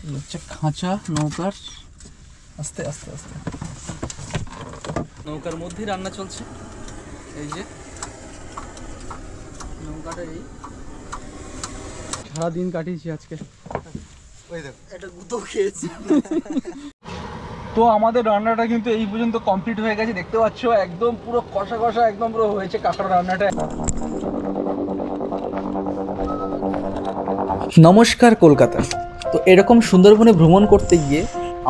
হচ্ছে খাঁচা নৌকার। আস্তে আস্তে আস্তে নৌকার মধ্যেই রান্না চলছে। এই যে নৌকাটা, এই সারাদিন কাটিয়েছি আজকে। ওই দেখো এটা গুঁতো খেয়েছি। তো আমাদের রান্নাটা কিন্তু এই পর্যন্ত কমপ্লিট হয়ে গেছে, দেখতে পাচ্ছ একদম পুরো কষা কষা একদম পুরো হয়েছে কাঁকড়া রান্নাটা। নমস্কার কলকাতা। তো এরকম সুন্দরবনে ভ্রমণ করতে গিয়ে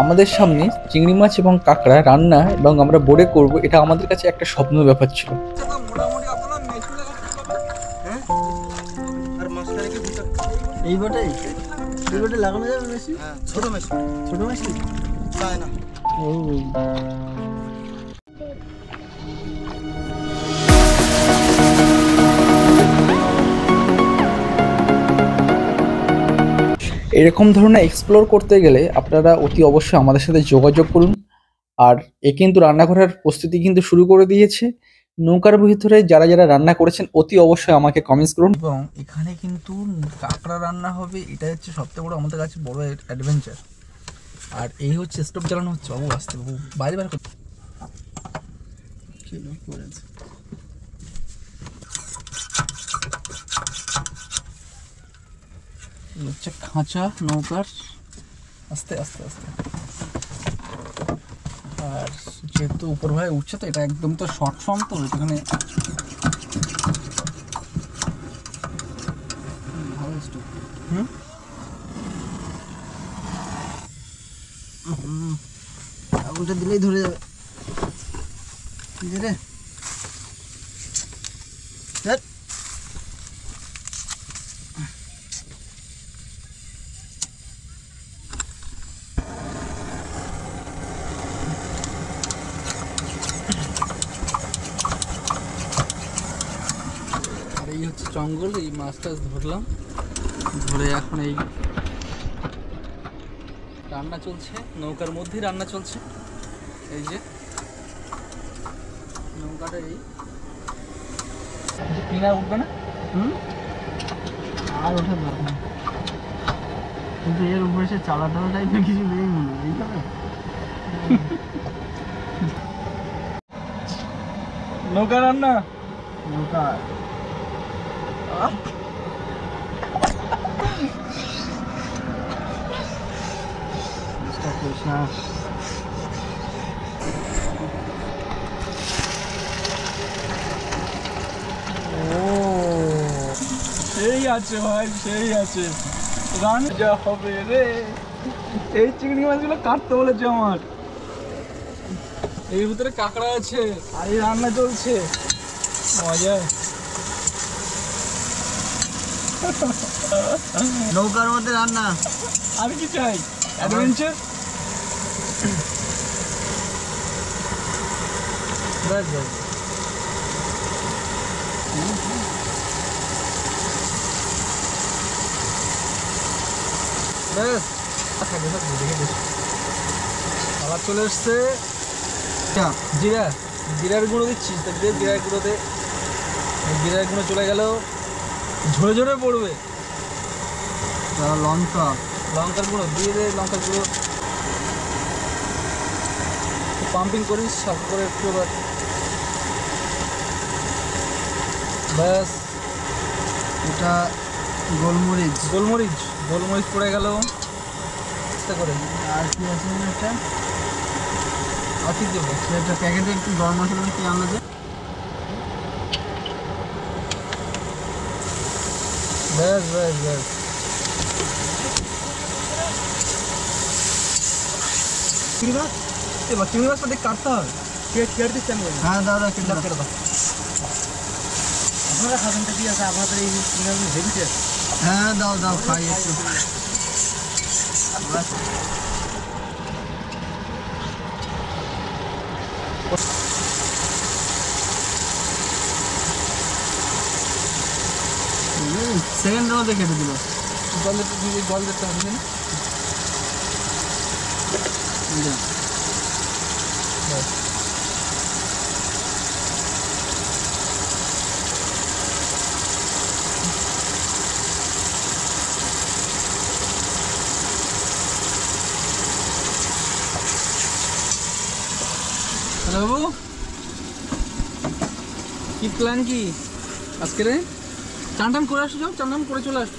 আমাদের সামনে চিংড়ি মাছ এবং কাঁকড়া রান্না এবং আমরা বোর্ডে করব, এটা আমাদের কাছে একটা স্বপ্ন ব্যাপার ছিল। এই বটে লাগানো যাবে মেশিন? হ্যাঁ, ছোট মেশিন চায় না। ও এরকম ধরনের এক্সপ্লোর করতে গেলে আপনারা অতি অবশ্যই আমাদের সাথে যোগাযোগ করুন। আর এ কিন্তু রান্না করার প্রস্তুতি কিন্তু শুরু করে দিয়েছে। নৌকার ভিতরে যারা যারা রান্না করেছেন অতি অবশ্যই আমাকে কমেন্টস করুন। এবং এখানে কিন্তু কাঁকড়া রান্না হবে, এটা হচ্ছে সবথেকে বড় আমাদের কাছে বড় অ্যাডভেঞ্চার। আর এই হচ্ছে স্টোভ জ্বালানো হচ্ছে, বাবু আসতে বাবু বাইরে বাইরে করেছে। হচ্ছে খাঁচা নৌকার। আস্তে আস্তে আস্তে। আর যেহেতু উপর ভাই উঠছে তো এটা একদম তো শর্ট ফর্ম, তো এখানে আগুনটা দিলেই ধরে যাবে। রে এই হচ্ছে জঙ্গল, এই মাছ টাছ ধরলাম, ধরে এখন এই রান্না চলছে, নৌকার মধ্যেই রান্না চলছে। এই যে নৌকাটা, এই কিনার উঠবে না। আর ওঠা দরকার না, কিন্তু এর উপরে সে চালা টালা টাইপের কিছু নেই মনে হয়, এইভাবে নৌকা রান্না। নৌকা সেই আছে ভাই, সেই আছে। রান্না হবে রে, এই চিংড়ি মাছগুলো কাটতে বলেছে আমার। এর ভিতরে কাঁকড়া আছে আর এই রান্না চলছে, মজা। নৌকার মধ্যে রান্না, আমি কি চাই? অ্যাডভেঞ্চার। ব্যাস ব্যাস ব্যাস খাবার চলে এসছে। জিরা, জিরার গুঁড়ো দিচ্ছিস তো, দিয়ে জিরার গুঁড়োতে, জিরার গুঁড়ো চলে গেল, ঝরে ঝরে পড়বে। লঙ্কা, লঙ্কার গুঁড়ো দিয়ে দে, লঙ্কার গুঁড়ো পাম্পিং করিস সব করে একটু। এবার ব্যাস, এটা গোলমরিচ, গোলমরিচ গোলমরিচ পড়ে গেল আস্তে করে। আর কি আছে একটা, আর কি দেবো একটা প্যাকেটে একটু গরম মশলা কি আনলো যে। ব্যাস ব্যাস ব্যাস, চিংড়ি মাছ, এবার চিংড়ি মাছটা দেখে কাটতে হবে। কেটে দিচ্ছি আমি। হ্যাঁ দাদা কেটে দাও, কেটে দাও। আপনারা খাবেন তো, কি আছে আপনাদের এই চিংড়ি মাছ হেভি টেস্ট। হ্যাঁ দাও দাও খাই একটু। সেকেন্ড রাউন্ডে কেটে দিল। জল দিতে, জল দিতে হবে না। বাবু কি প্ল্যান কি আজকে রে? চান টান করে আসো, যাও চান টান করে চলে আসো।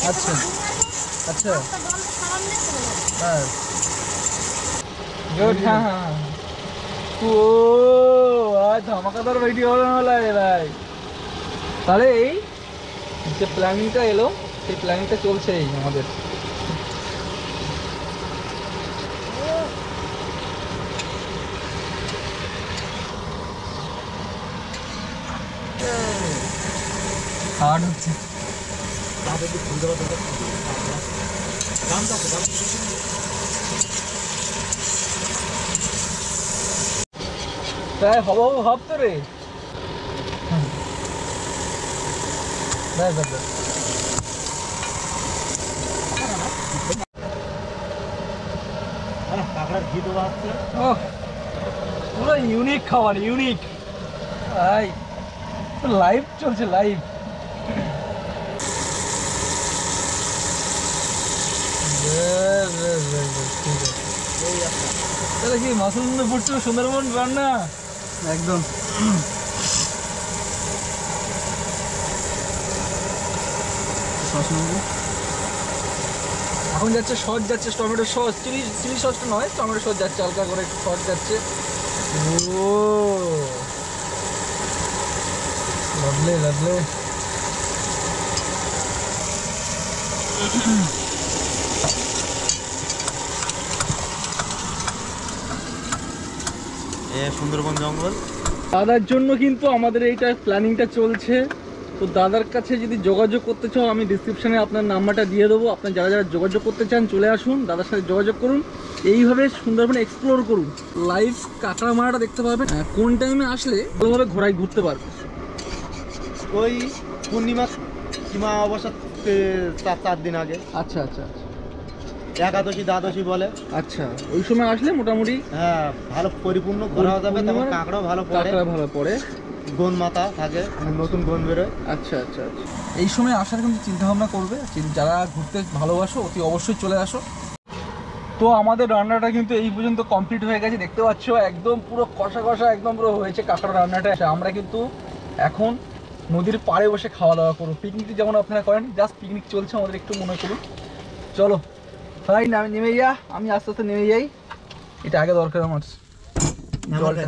আচ্ছা আচ্ছা হ্যাঁ গুড। হ্যাঁ হ্যাঁ ও আজ ধামাকাদার ভিডিও হলো না ভাই। তাহলে এই যে প্ল্যানিংটা এলো সেই প্ল্যানিংটা চলছে এই আমাদের। হার্ড হচ্ছে তাই হব ভাবতো রে। পুরো ইউনিক খাবার, ইউনিক ভাই। লাইভ চলছে লাইভ। তাহলে কি মাসুন্দপুর টু সুন্দরবন রান্না একদম। এখন যাচ্ছে সস, যাচ্ছে টমেটো সস, চিলি সসটা নয়, টমেটো সস যাচ্ছে, হালকা করে সস যাচ্ছে। ও লাভলি লাভলি। সুন্দরবন জঙ্গল দাদার জন্য কিন্তু আমাদের এইটা প্ল্যানিংটা চলছে। তো দাদার কাছে যদি যোগাযোগ করতে চাও আমি ডিসক্রিপশানে আপনার নাম্বারটা দিয়ে দেবো। আপনার যারা যারা যোগাযোগ করতে চান চলে আসুন, দাদার সাথে যোগাযোগ করুন। এইভাবে সুন্দরবন এক্সপ্লোর করুন, লাইভ কাঁকড়া মারাটা দেখতে পাবেন। কোন টাইমে আসলে ভালোভাবে ঘোরায় ঘুরতে পারবে। ওই পূর্ণিমা কিংবা অবশ্য 4 দিন আগে। আচ্ছা আচ্ছা আচ্ছা একাদশী দ্বাদশী বলে। আচ্ছা ওই সময় আসলে মোটামুটি হ্যাঁ ভালো পরিপূর্ণ ঘোরা যাবে, তখন কাঁকড়াও ভালো পড়ে, কাঁকড়া ভালো পড়ে, গন মাথা থাকে, নতুন গন বেরোয়। আচ্ছা আচ্ছা আচ্ছা এই সময় আসার কিন্তু চিন্তাভাবনা করবে। যারা ঘুরতে ভালোবাসো অতি অবশ্যই চলে আসো। তো আমাদের রান্নাটা কিন্তু এই পর্যন্ত কমপ্লিট হয়ে গেছে, দেখতে পাচ্ছ একদম পুরো কষা কষা একদম পুরো হয়েছে কাঁকড়া রান্নাটা। আমরা কিন্তু এখন নদীর পাড়ে বসে খাওয়া দাওয়া করবো, পিকনিক যেমন আপনারা করেন, জাস্ট পিকনিক চলছে আমাদের, একটু মনে করুন। চলো ভাই আমি নেমে যা, আমি আস্তে আস্তে নেমে যাই। এটা আগে দরকার আমার জলটা।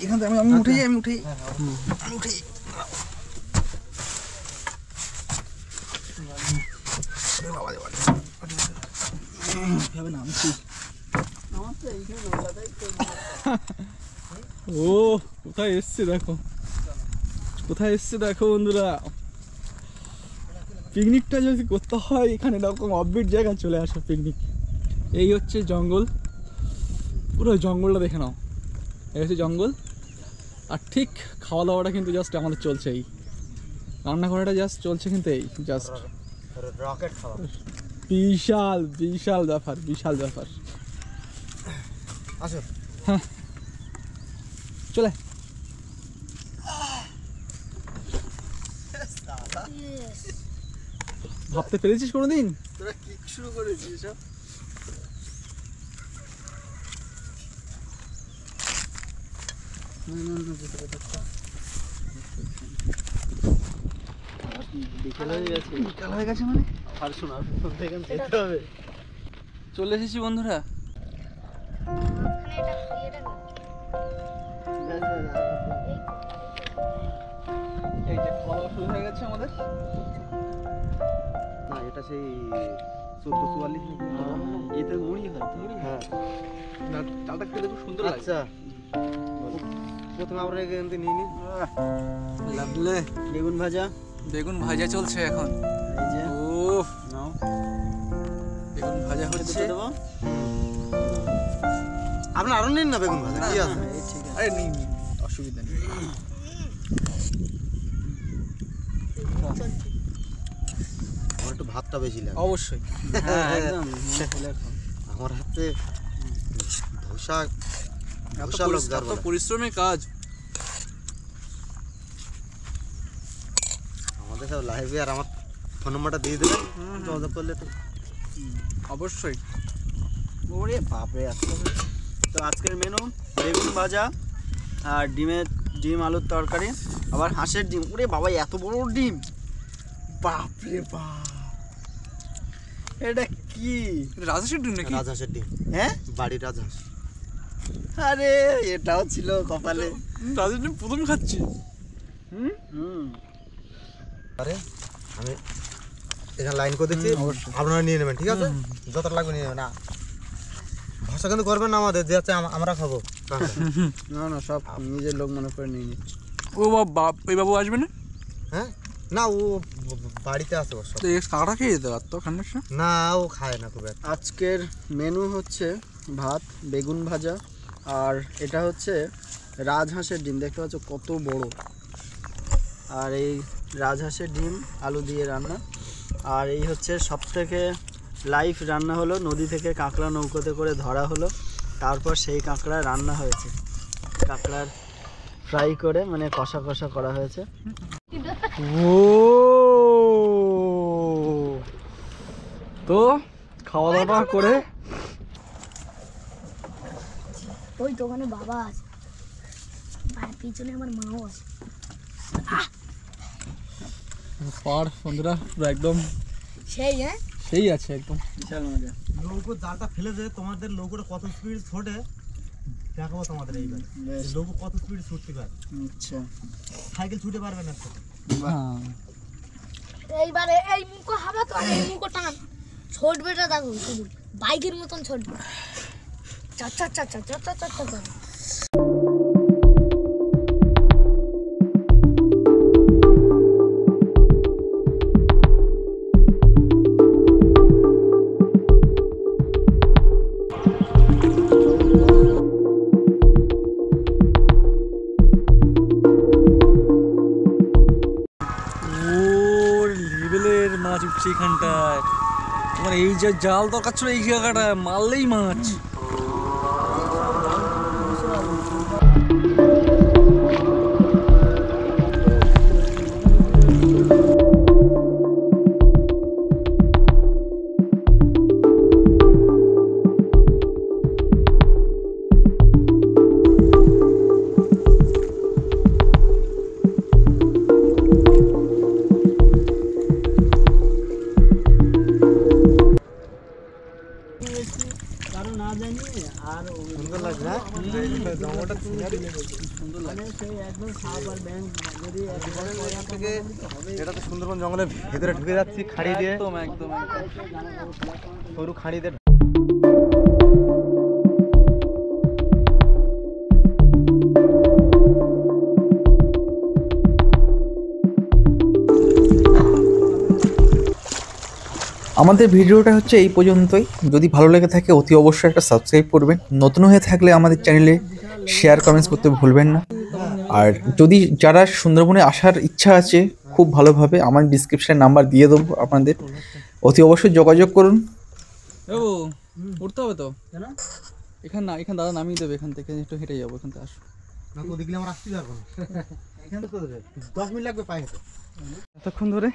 এখান থেকে আমি উঠে যাই, আমি উঠে নামছি। ও কোথায় এসছে দেখো, কোথায় এসছে দেখো বন্ধুরা। পিকনিকটা যদি করতে হয় এখানে এরকম অফবিট জায়গায় চলে আসো পিকনিক। এই হচ্ছে জঙ্গল, পুরো জঙ্গলটা দেখে নাও, এই হচ্ছে জঙ্গল। আর ঠিক খাওয়া দাওয়াটা কিন্তু জাস্ট আমাদের চলছে, এই রান্না করাটা জাস্ট চলছে কিন্তু এই জাস্ট রকেট খাওয়া। বিশাল বিশাল ব্যাপার, বিশাল ব্যাপার। আসো হ্যাঁ চলে। ভাবতে পেরেছিস কোনোদিন? তোরা কি শুরু করেছিস? বিকাল হয়ে গেছে মানে আর শোনা যেতে হবে। চলে এসেছি বন্ধুরা। এই যে খাওয়া দাওয়া শুরু হয়ে গেছে আমাদের। না এটা সেই 1444 এতে মুড়ি হয়, মুড়ি। হ্যাঁ চালটা খেতে খুব সুন্দর লাগে। আচ্ছা প্রথমে আমরা এখান থেকে নিয়ে নিই। লাভলে বেগুন ভাজা, বেগুন ভাজা চলছে এখন। এই যে ও নাও বেগুন ভাজা হচ্ছে। দেবো আপনি আরো নিন না বেগুন ভাজা, কি আছে? আরে নিন নিন, অসুবিধা নেই। আমার একটু ভাতটা বেশি লাগে। অবশ্যই হ্যাঁ একদম। আমার হাতে ধোসা এত পরিশ্রমের কাজ। আমাদের সব লাইভে, আর আমার ফোন নাম্বারটা দিয়ে দেবেন যোগাযোগ করলে তো। অবশ্যই ওরে বাপরে আজকে তো আজকের মেনু বেগুন ভাজা আর ডিম আলুর তরকারি, আবার হাঁসের ডিম। ওরে বাবা এত বড় ডিম, বাপরে বাপ! এটা কি রাজহাঁসের ডিম নাকি? রাজহাঁসের ডিম, হ্যাঁ বাড়ির রাজহাঁস। আরে এটাও ছিল কপালে। রাজহাঁসের ডিম প্রথম খাচ্ছি। আরে আমি এখানে লাইন করে দিচ্ছি, আপনারা নিয়ে নেবেন, ঠিক আছে? যতটা লাগবে নিয়ে নেবেন। না ভাষা কিন্তু করবেন না আমাদের, যে হচ্ছে আমরা খাবো। না না, সব নিজের লোক মনে করে নিয়ে নিচ্ছি। ও ওই বাবু আসবে না? হ্যাঁ না, ও বাড়িতে আছে ওর সব। কাঁকড়া খেয়ে যেতে পারতো খান্নার। না, ও খায় না খুব একটা। আজকের মেনু হচ্ছে ভাত, বেগুন ভাজা, আর এটা হচ্ছে রাজহাঁসের ডিম। দেখতে পাচ্ছ কত বড়। আর এই রাজহাঁসের ডিম আলু দিয়ে রান্না। আর এই হচ্ছে সবথেকে লাইভ রান্না হলো, নদী থেকে কাঁকড়া নৌকোতে করে ধরা হলো, তারপর সেই কাঁকড়া রান্না হয়েছে। কাঁকড়ার ফ্রাই করে মানে কষা কষা করা হয়েছে। ও তো খাওয়া দাওয়া করে ওই তো ওখানে বাবা আছে, পিছনে আমার মাও আছে। পার বন্ধুরা পুরো একদম সেই সেই আছে একদম। বিশাল মজা। নৌকোর জালটা ফেলে যে তোমাদের নৌকোটা কত স্পিড ছোটে দেখাবো তোমাদের। এইবার নৌকো কত স্পিড ছুটতে পারে। আচ্ছা, সাইকেল ছুটে পারবে না। এইবারে এই মুখো হাবা তো, আর এই মুখো টান ছোটবেটা দেখো, শুধু বাইকের মতন ছোটবে। চা চা চা চা চা চা চা চা। মাছ উঠছে এখানটায়। তোমার এই যে জাল দরকার ছিল, এই জায়গাটায় মারলেই মাছ। কারো না জানি আর সুন্দর লাগছে না? জঙ্গলটা সুন্দর লাগে। সেই একদম সাপ আর ব্যাঙ যদি থেকে এটা তো সুন্দরবন জঙ্গলের ভেতরে ঢুকে যাচ্ছি, খাড়ি দিয়ে, একদম একদম সরু খাড়ি দিয়ে। আমাদের ভিডিওটা হচ্ছে এই পর্যন্তই। যদি ভালো লেগে থাকে অতি অবশ্যই একটা সাবস্ক্রাইব করবেন। নতুন হয়ে থাকলে আমাদের চ্যানেলে শেয়ার কমেন্টস করতে ভুলবেন না। আর যদি যারা সুন্দরবনে আসার ইচ্ছা আছে খুব ভালোভাবে, আমার ডিসক্রিপশনে নাম্বার দিয়ে দেবো আপনাদের, অতি অবশ্যই যোগাযোগ করুন। উঠতে হবে তো এখানে না, এখানে দাদা নামিয়ে দেবে, এখান থেকে একটু হেঁটে যাবো, এখান থেকে আসো। না তো দেখলে আমার আসতে পারবো না। এখান থেকে 10 মিনিট লাগবে পায়ে হেঁটে। এতক্ষণ ধরে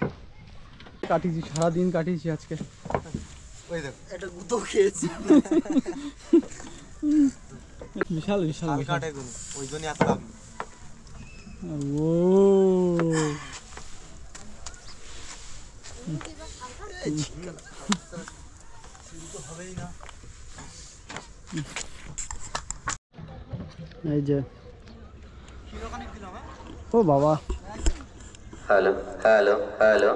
কাটিয়েছি, সারাদিন কাটিয়েছি আজকে। ওই দেখো এটা গুতো খেয়েছি। বিশাল বিশাল কাটে গুলো, ওই জন্য এত দাম। ও এই যে ও বাবা, hello hello hello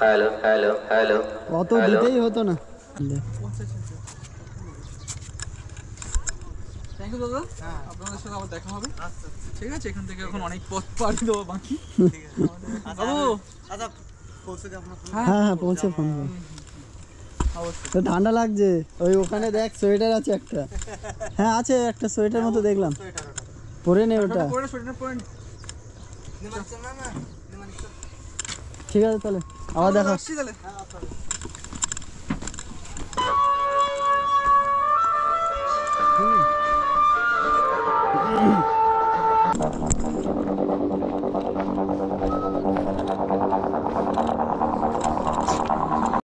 hello hello hello অত দিতেই হতো না। থ্যাংক ইউ দাদা, আপনাদের সাথে আবার দেখা হবে। ঠিক আছে, এখান থেকে এখন অনেক পথ পাড়ি দেবো বাকি। বাবু আচ্ছা পৌঁছে যাবো না? হ্যাঁ হ্যাঁ পৌঁছে ফোন করো। তো ঠান্ডা লাগছে, ওই ওখানে দেখ সোয়েটার আছে একটা। হ্যাঁ আছে একটা সোয়েটার মতো দেখলাম, পরে নে ওটা। ঠিক আছে তাহলে আবার দেখা। তাহলে